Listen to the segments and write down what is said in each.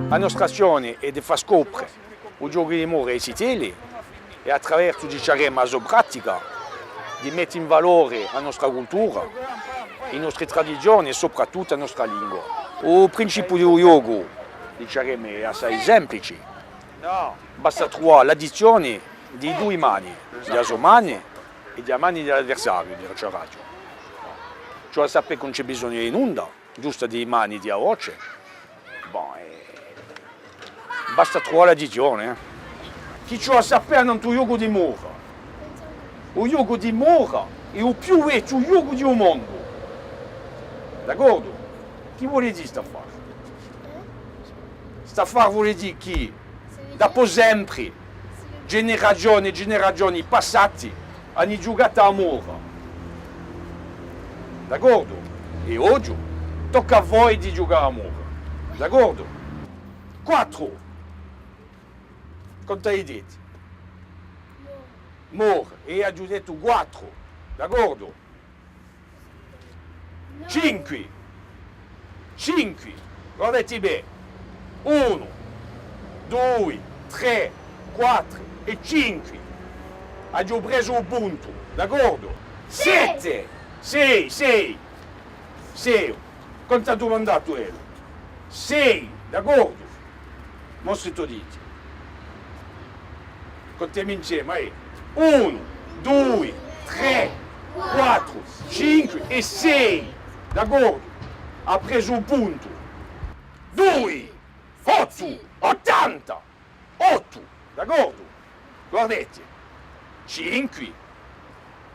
La nostra azione è di far scoprire i giochi di muro ai sitieli e attraverso diciamo, la sua pratica di mettere in valore la nostra cultura, le nostre tradizioni e soprattutto la nostra lingua. Il principio del yoga diciamo, è assai semplice. Basta trovare l'addizione di due mani, della sua mano e della mano dell'avversario, dirci a radio. Cioè sapere che non c'è bisogno di nulla, giusto di mani di voce. Basta trovare l'addizione. Chi ci sapere non tu yoga di muro? Il yoga di muro è il più vecchio yoga del mondo. D'accordo? Chi vuole dire sta affare? Sta affare vuole dire che dopo sempre, generazioni e generazioni passate, hanno giocato a muro. D'accordo? E oggi tocca a voi di giocare a muro. D'accordo? 4. Quanto hai detto? Muro. E ha già detto 4. D'accordo? 5. 5. Guardate bene. 1, 2, 3, 4 e 5. Ha già preso un punto. D'accordo? 7. 6. Quanto ha domandato lui? 6. D'accordo? Mostri tu diti. Contiamo insieme. 1, 2, 3, 4, 5 e 6. D'accordo? Ha preso un punto. 2, 8, 80. 8. D'accordo? Guardate. 5,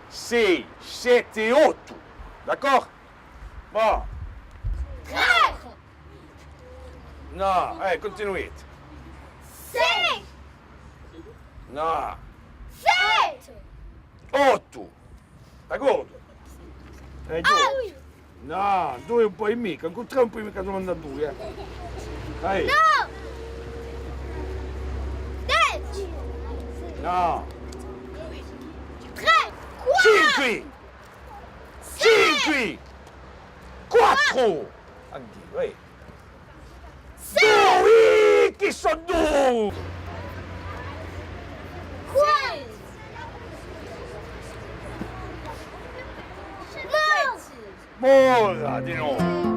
6, 7, 8. D'accordo? Va. 3, No, continuate. 6, No. 7, 8. D'accordo? Giù. 8, No, 2 un po' in mica, con 3 un po' in mica domanda 2, Dai. 9, 10, No. 3, 4, 5. 5. 4. Anch'io, 2. Chi sono 2? 15, 9, Ora di nuovo.